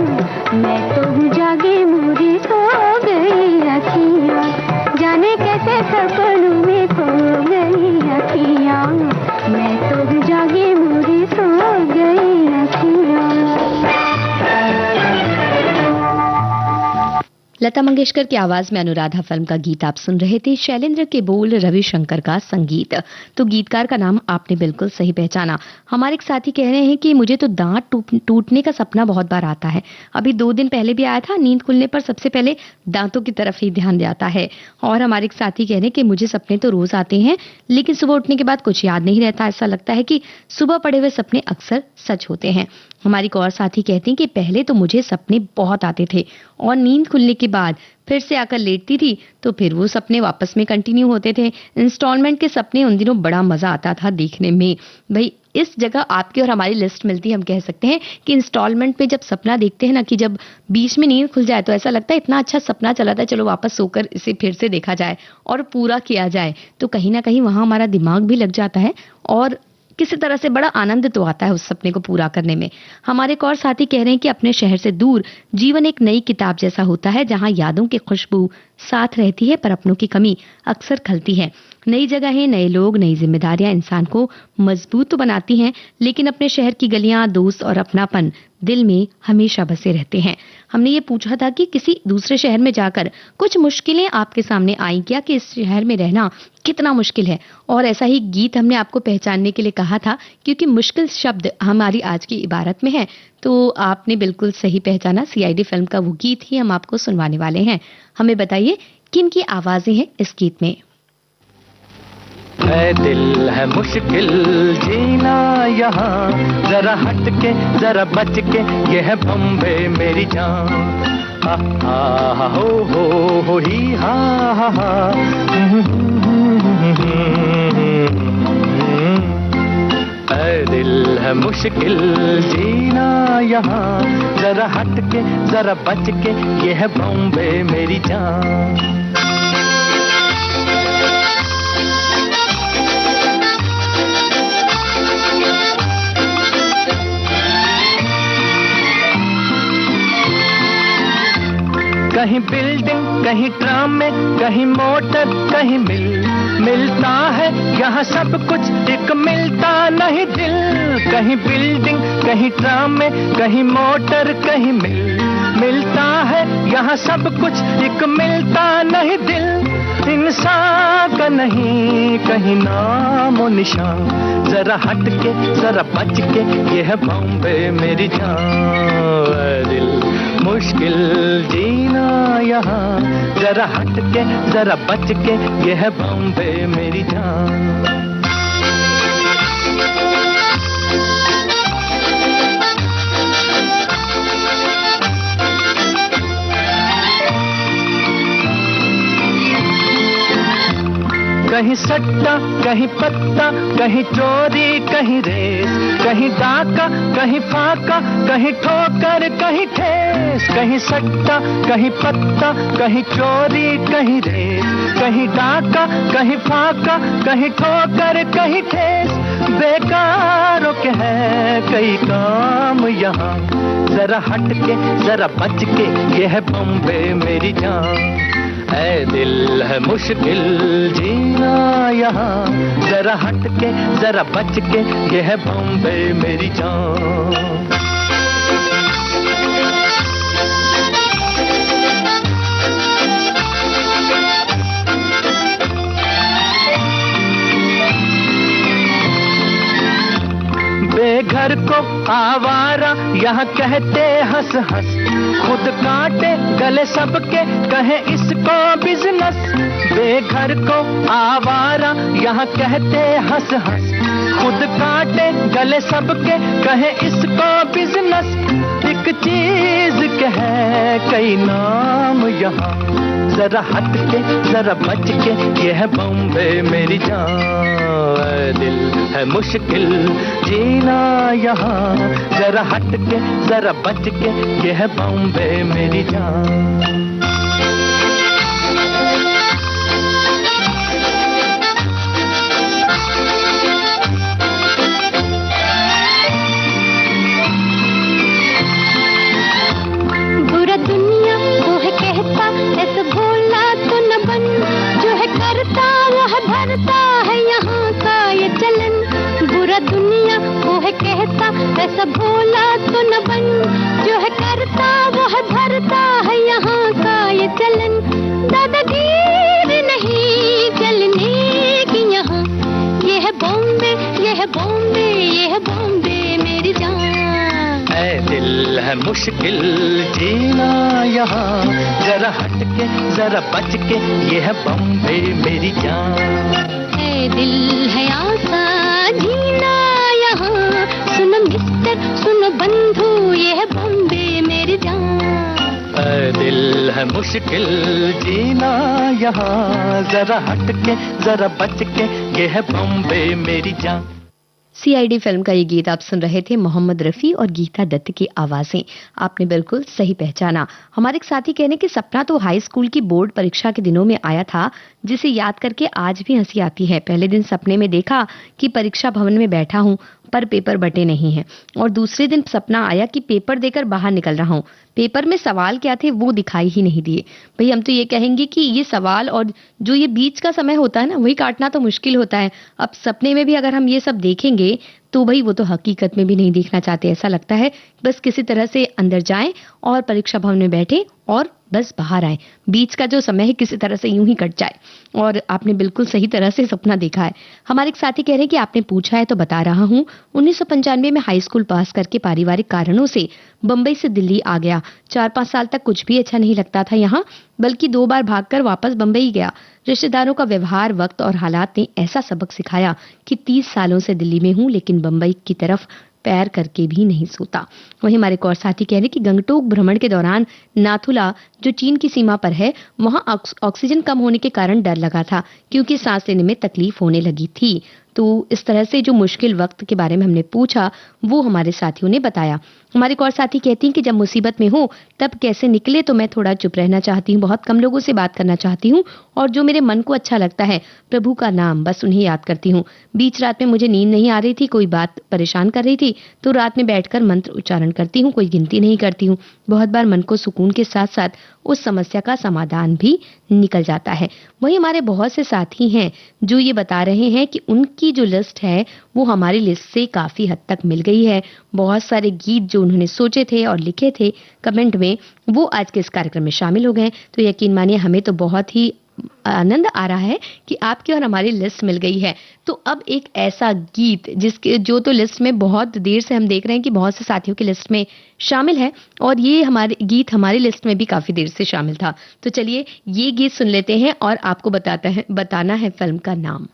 मैं तो हूँ जागे मोरी सो गई अखियाँ, जाने कैसे सपनों में खो गई अखियाँ, मैं तो हूँ जागे मोरी सो गई अखियाँ। लता मंगेशकर की आवाज में अनुराधा फिल्म का गीत आप सुन रहे थे। शैलेंद्र के बोल, रविशंकर का संगीत। तो गीतकार का नाम आपने बिल्कुल सही पहचाना। हमारे एक साथी कह रहे हैं कि मुझे तो दांत टूटने का सपना बहुत बार आता है। अभी 2 दिन पहले भी आया था। नींद खुलने पर सबसे पहले दांतों की तरफ ही ध्यान जाता है। और हमारे एक साथी कह रहे हैं कि मुझे सपने तो रोज आते हैं, लेकिन सुबह उठने के बाद कुछ याद नहीं रहता। ऐसा लगता है कि सुबह पड़े हुए सपने अक्सर सच होते हैं। हमारी एक और साथी कहती हैं कि पहले तो मुझे सपने बहुत आते थे और नींद खुलने के बाद फिर से आकर लेटती थी तो फिर वो सपने वापस में कंटिन्यू होते थे। इंस्टॉलमेंट के सपने उन दिनों बड़ा मजा आता था देखने में। भाई इस जगह आपकी और हमारी लिस्ट मिलती है। हम कह सकते हैं कि इंस्टॉलमेंट पे जब सपना देखते हैं ना, कि जब बीच में नींद खुल जाए तो ऐसा लगता है इतना अच्छा सपना चला था, चलो वापस सोकर इसे फिर से देखा जाए और पूरा किया जाए। तो कहीं ना कहीं वहां हमारा दिमाग भी लग जाता है और किसी तरह से बड़ा आनंद तो आता है उस सपने को पूरा करने में। हमारे एक और साथी कह रहे हैं कि अपने शहर से दूर जीवन एक नई किताब जैसा होता है, जहां यादों की खुशबू साथ रहती है पर अपनों की कमी अक्सर खलती है। नई जगहें, नए लोग, नई जिम्मेदारियां इंसान को मजबूत तो बनाती हैं, लेकिन अपने शहर की गलियां, दोस्त और अपनापन दिल में हमेशा बसे रहते हैं। हमने ये पूछा था कि किसी दूसरे शहर में जाकर कुछ मुश्किलें आपके सामने आई क्या, कि इस शहर में रहना कितना मुश्किल है, और ऐसा ही गीत हमने आपको पहचानने के लिए कहा था, क्योंकि मुश्किल शब्द हमारी आज की इबारत में है। तो आपने बिल्कुल सही पहचाना। सीआईडी फिल्म का वो गीत ही हम आपको सुनवाने वाले हैं। हमें बताइए किन की आवाजें हैं इस गीत में। है दिल है मुश्किल जीना यहाँ, जरा हट के जरा बच के, ये है बम्बे मेरी जान। हा हा हो ही हा हा। है दिल है मुश्किल जीना यहाँ, जरा हट के जरा बच के, ये है बम्बे मेरी जान। कहीं बिल्डिंग, कहीं ट्राम में, कहीं मोटर, कहीं मिलता है यहाँ सब कुछ, एक मिलता नहीं दिल। कहीं बिल्डिंग, कहीं ट्राम में, कहीं मोटर, कहीं मिलता है यहाँ सब कुछ, एक मिलता नहीं दिल। इंसान का नहीं कहीं नामो निशान, जरा हट के जरा बच के, ये है बॉम्बे मेरी जान। दिल मुश्किल जीना यहाँ, जरा हट के जरा बच के, ये है बॉम्बे मेरी जान। कहीं सट्टा, कहीं पत्ता, कहीं चोरी, कहीं रेस, कहीं डाका, कहीं फाका, कहीं ठोकर, कहीं ठेस। कहीं सट्टा, कहीं पत्ता, कहीं चोरी, कहीं रेस, कहीं डाका, कहीं फाका, कहीं ठोकर, कहीं ठेस। बेकारों के है कई काम यहाँ, जरा हट के जरा बच के, ये है बॉम्बे मेरी जान। है दिल है मुश्किल जीना यहाँ, जरा हट के जरा बच के, ये है बॉम्बे मेरी जान। बेघर को आवारा यहाँ कहते हंस हंस, खुद काटे गले सबके कहे इसको बिजनेस। बेघर को आवारा यहाँ कहते हंस हंस, खुद काटे गले सबके कहे इसको बिजनेस। एक चीज के है कई नाम यहाँ, जरा हट के जरा बच के, ये है बॉम्बे मेरी जान। दिल है मुश्किल जीना यहाँ, जरा हट के जरा बच के, ये है बॉम्बे मेरी जान। सा भोला तो न बन, जो है करता वो है भरता है यहाँ का ये चलन। दादागीर नहीं चलने की यहाँ, ये है बॉम्बे, ये है बॉम्बे, ये है बॉम्बे मेरी जान। ऐ दिल है मुश्किल जीना यहाँ, जरा हट के जरा बच के, ये है बॉम्बे मेरी जान। ऐ दिल है आसान जीना यहाँ, सुनो मिस्टर सुनो बंधु, ये है बॉम्बे मेरी जान। ऐ दिल है मुश्किल जीना यहाँ, जरा हट के जरा बच के, ये है बॉम्बे मेरी जान। सीआईडी फिल्म का ये गीत आप सुन रहे थे, मोहम्मद रफ़ी और गीता दत्त की आवाज़ें। आपने बिल्कुल सही पहचाना। हमारे एक साथी कहने कि सपना तो हाई स्कूल की बोर्ड परीक्षा के दिनों में आया था, जिसे याद करके आज भी हंसी आती है। पहले दिन सपने में देखा कि परीक्षा भवन में बैठा हूँ पर पेपर बटे नहीं हैं, और दूसरे दिन सपना आया कि पेपर देकर बाहर निकल रहा हूँ। पेपर में सवाल क्या थे वो दिखाई ही नहीं दिए। भाई हम तो ये कहेंगे कि ये सवाल और जो ये बीच का समय होता है ना, वही काटना तो मुश्किल होता है। अब सपने में भी अगर हम ये सब देखेंगे तो भाई वो तो हकीकत में भी नहीं देखना चाहते। ऐसा लगता है बस किसी तरह से अंदर जाएं और परीक्षा भवन में बैठे और बस बाहर आए। बीच का जो समय है किसी तरह से यूं ही कट जाए। और आपने बिल्कुल सही तरह से सपना देखा है। हमारे एक साथी कह रहे हैं कि आपने पूछा है तो बता रहा हूँ। 1995 में हाई स्कूल पास करके पारिवारिक कारणों से बंबई से दिल्ली आ गया। 4-5 साल तक कुछ भी अच्छा नहीं लगता था यहाँ, बल्कि 2 बार भागकर वापस बंबई गया। रिश्तेदारों का व्यवहार, वक्त और हालात ने ऐसा सबक सिखाया कि 30 सालों से दिल्ली में हूँ, लेकिन बंबई की तरफ पैर करके भी नहीं सोता। वहीं हमारे एक और साथी कह रहे कि गंगटोक भ्रमण के दौरान नाथुला जो चीन की सीमा पर है, वहां ऑक्सीजन कम होने के कारण डर लगा था, क्योंकि सांस लेने में तकलीफ होने लगी थी। तो इस तरह से जो मुश्किल वक्त के बारे में हमने पूछा वो हमारे साथियों ने बताया। हमारे एक और साथी कहती हैं कि जब मुसीबत में हो तब कैसे निकले, तो मैं थोड़ा चुप रहना चाहती हूँ, बहुत कम लोगों से बात करना चाहती हूँ, और जो मेरे मन को अच्छा लगता है प्रभु का नाम, बस उन्हें याद करती हूँ। बीच रात में मुझे नींद नहीं आ रही थी, कोई बात परेशान कर रही थी, तो रात में बैठकर मंत्र उच्चारण करती हूँ, कोई गिनती नहीं करती हूँ। बहुत बार मन को सुकून के साथ साथ उस समस्या का समाधान भी निकल जाता है। वही हमारे बहुत से साथी हैं जो ये बता रहे हैं कि उनकी जो लिस्ट है वो हमारी लिस्ट से काफी हद तक मिल गई है। बहुत सारे गीत जो उन्होंने सोचे थे और लिखे थे कमेंट में, वो आज के इस कार्यक्रम में शामिल हो गए। तो यकीन मानिए हमें तो बहुत ही आनंद आ रहा है कि आपकी और हमारी लिस्ट मिल गई है। तो अब एक ऐसा गीत जिसके जो तो लिस्ट में बहुत देर से हम देख रहे हैं कि बहुत से साथियों की लिस्ट में शामिल है, और ये हमारे गीत हमारी लिस्ट में भी काफी देर से शामिल था। तो चलिए ये गीत सुन लेते हैं और आपको बताना है फिल्म का नाम।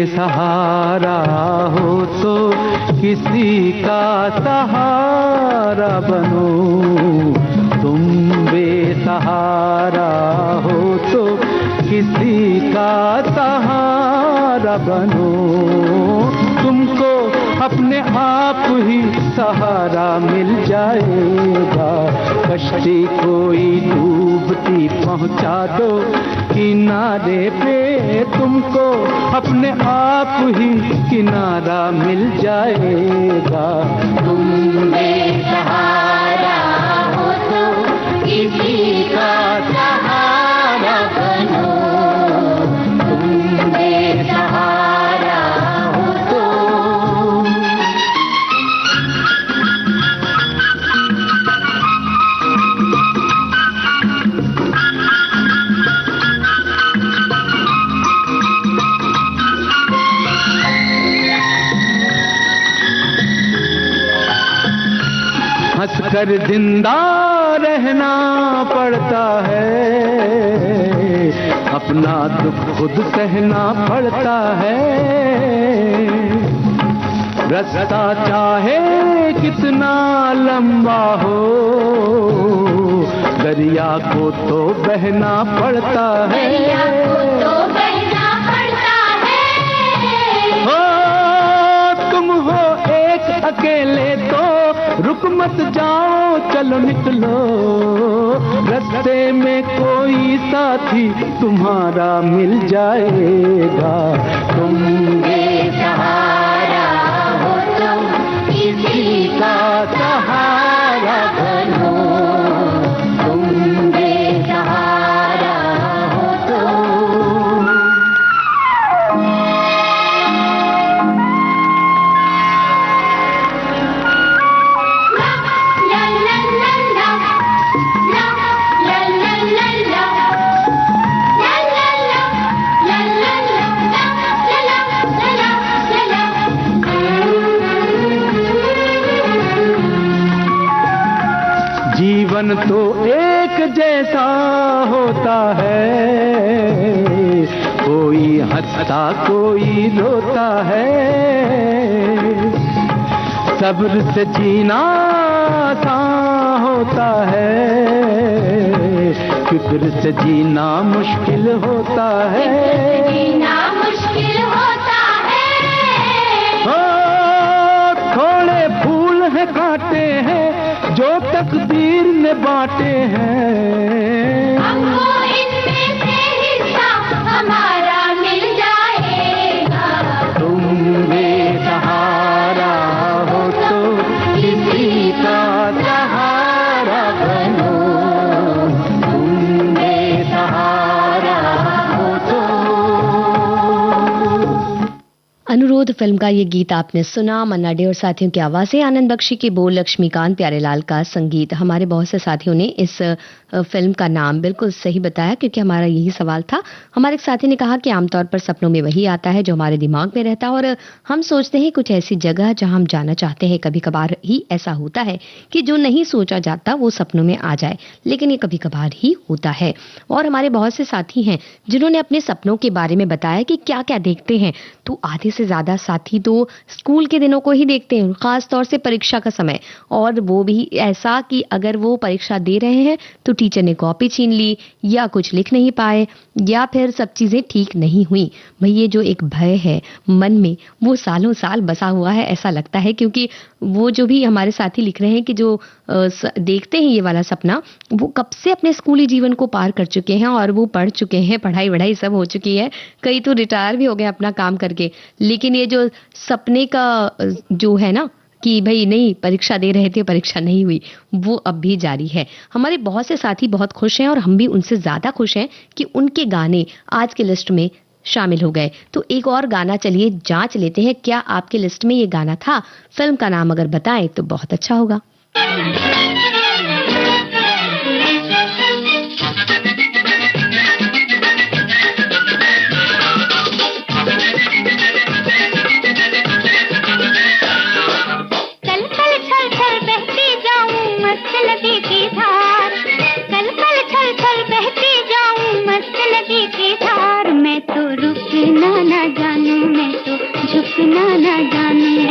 सहारा हो तो किसी का सहारा बनो, तुम बेसहारा हो तो किसी का सहारा बनो। तुमको अपने आप ही सहारा मिल जाएगा, कश्ती कोई डूबती पहुंचा दो किनारे पे, तुमको अपने आप ही किनारा मिल जाएगा। तुम बेसहारा हो तो किसी का सहारा बनो, तुम बेसहारा हो तो। हंसकर जिंदा रहना पड़ता है, अपना दुख खुद सहना पड़ता है। रास्ता चाहे कितना लंबा हो, दरिया को तो बहना पड़ता है, दरिया को तो बहना पड़ता है। हो तुम हो एक अकेले तो रुक मत जाओ, चलो निकलो, रास्ते में कोई साथी तुम्हारा मिल जाएगा। तुम बेसहारा हो तो किसी का सहारा बनो, तुम बेसहारा हो तो। ला ला ला ला ला ला ला ला ला ला ला ला ला जीवन तो एक जैसा होता है, कोई हंसता कोई रोता है, सब्र से जीना आसान होता है, फिक्र से जीना मुश्किल होता है, जीना मुश्किल होता है। ओ, थोड़े फूल हैं कांटे हैं जो तकदीर ने बांटे हैं, हमको इनमें से हिस्सा हमारा मिल जाएगा। तुम बेसहारा हो तो किसी का सहारा बनो, तुम बेसहारा हो तो। अनुरोध फिल्म का ये गीत आपने सुना। मन्ना डे और साथियों की आवाजें, आनंद बख्शी के बोल, लक्ष्मीकांत प्यारेलाल का संगीत। हमारे बहुत से साथियों ने इस फिल्म का नाम बिल्कुल सही बताया, क्योंकि हमारा यही सवाल था। हमारे एक साथी ने कहा कि आमतौर पर सपनों में वही आता है जो हमारे दिमाग में रहता है, और हम सोचते हैं कुछ ऐसी जगह जहां हम जाना चाहते हैं। कभी कभार ही ऐसा होता है कि जो नहीं सोचा जाता वो सपनों में आ जाए, लेकिन ये कभी कभार ही होता है। और हमारे बहुत से साथी हैं जिन्होंने अपने सपनों के बारे में बताया कि क्या क्या देखते हैं। तो आधे से ज्यादा साथी तो स्कूल के दिनों को ही देखते हैं, खास तौर से परीक्षा का समय, और वो भी ऐसा कि अगर वो परीक्षा दे रहे हैं तो टीचर ने कॉपी छीन ली, या कुछ लिख नहीं पाए, या फिर सब चीजें ठीक नहीं हुई। भाई ये जो एक भय है मन में, वो सालों साल बसा हुआ है ऐसा लगता है, क्योंकि वो जो भी हमारे साथी लिख रहे हैं कि जो देखते हैं ये वाला सपना, वो कब से अपने स्कूली जीवन को पार कर चुके हैं और वो पढ़ चुके हैं, पढ़ाई वढ़ाई सब हो चुकी है, कई तो रिटायर भी हो गए अपना काम करके, लेकिन ये जो सपने का जो है ना कि भाई नहीं परीक्षा दे रहे थे, परीक्षा नहीं हुई, वो अब भी जारी है। हमारे बहुत से साथी बहुत खुश हैं, और हम भी उनसे ज्यादा खुश हैं कि उनके गाने आज के लिस्ट में शामिल हो गए। तो एक और गाना चलिए जांच लेते हैं, क्या आपके लिस्ट में ये गाना था? फिल्म का नाम अगर बताएं तो बहुत अच्छा होगा। झुकना ना जानू।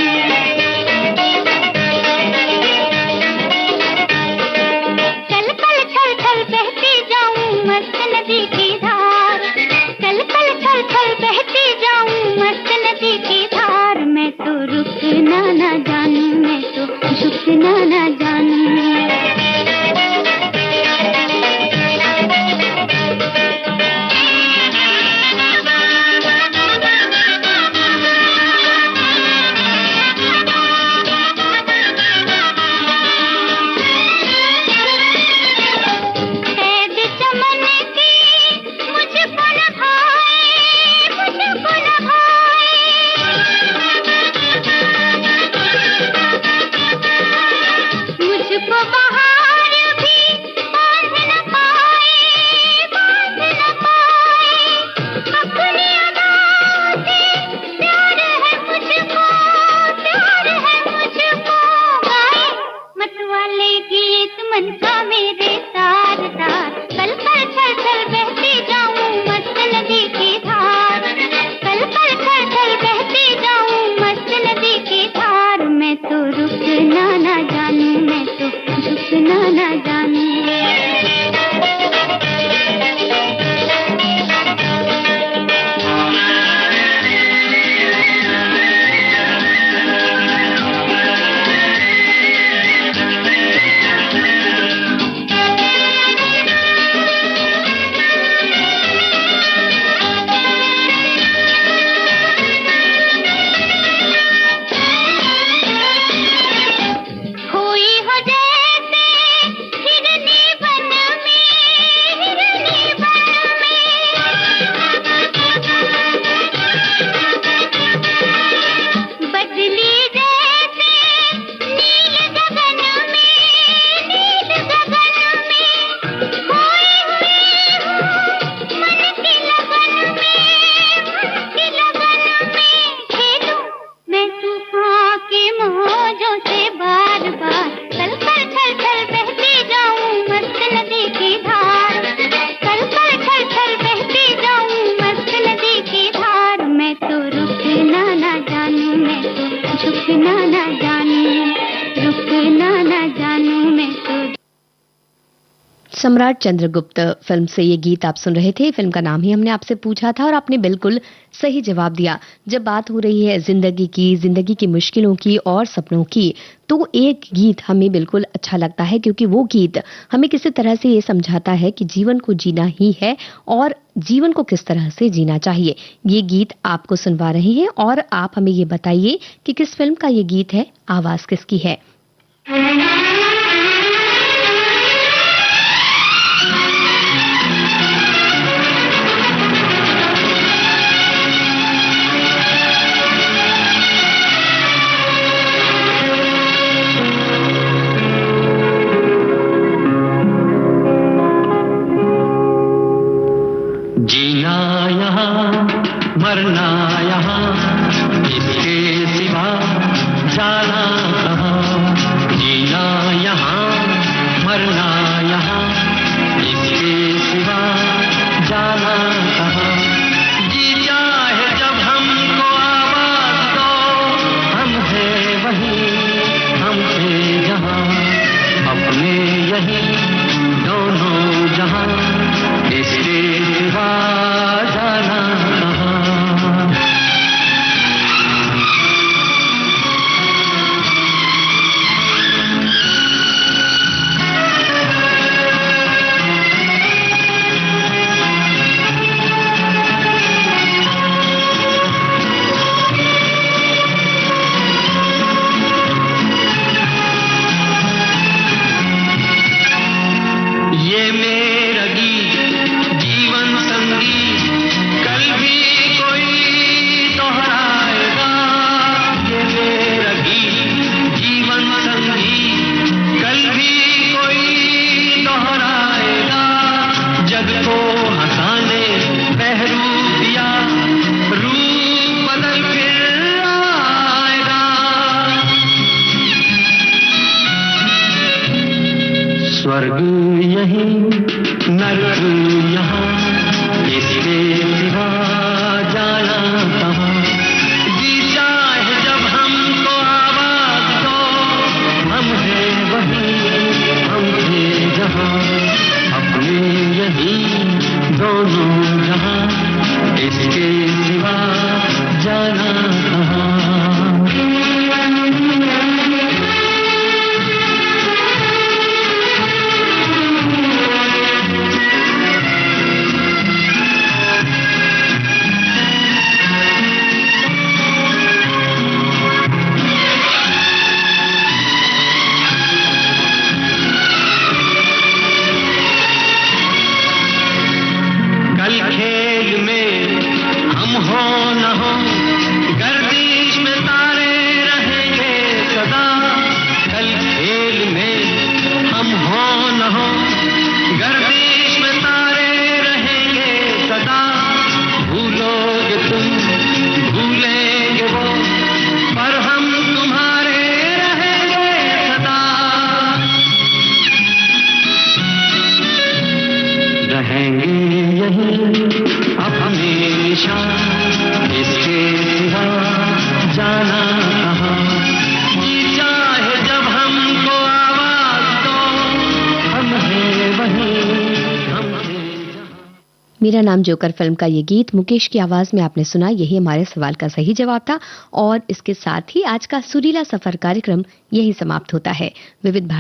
सम्राट चंद्रगुप्त फिल्म से ये गीत आप सुन रहे थे। फिल्म का नाम ही हमने आपसे पूछा था और आपने बिल्कुल सही जवाब दिया। जब बात हो रही है जिंदगी की मुश्किलों की और सपनों की, तो एक गीत हमें बिल्कुल अच्छा लगता है, क्योंकि वो गीत हमें किसी तरह से ये समझाता है कि जीवन को जीना ही है और जीवन को किस तरह से जीना चाहिए। ये गीत आपको सुनवा रहे हैं और आप हमें ये बताइए कि किस फिल्म का ये गीत है, आवाज किसकी है। जीना यहाँ मरना यहाँ, इसके सिवा जाना कहाँ। जीना यहाँ मरना यहाँ, इसके सिवा जाना कहाँ। जी चाहे जब हमको आवाज दो, हम है वहीं हमसे जहाँ, अपने यही दोनों जहाँ, इसके सिवा जाना कहाँ। ये मेरा गीत जीवन संगीत, कल भी कोई दोहराएगा। ये मेरा गीत जीवन संगीत, कल भी कोई दोहराएगा। जग को हंसाने पहरू दिया, रूप बदल फिर आएगा। स्वर्ग यहीं नरक यहाँ, इसके सिवा जाना कहाँ। जी चाहे जब हमको आवाज दो, हम है वहीं हमसे जहाँ, अपने यहीं दोनों जहाँ, इसके सिवा जाना कहाँ। कल खेल में हम हो न हो, गर्दिश में तारे रहेंगे सदा। कल खेल में हम हो न हो, गर्दिश में तारे रहेंगे सदा। भूलोगे तुम भूलेंगे वो, पर हम तुम्हारे रहेंगे सदा। रहेंगे यहीं अपने निशान, इसके सिवा जाना कहाँ। जी चाहे जब हमको आवाज दो, हम है वहीं हमसे जहाँ। मेरा नाम जोकर फिल्म का ये गीत मुकेश की आवाज में आपने सुना। यही हमारे सवाल का सही जवाब था और इसके साथ ही आज का सुरीला सफर कार्यक्रम यही समाप्त होता है। विविध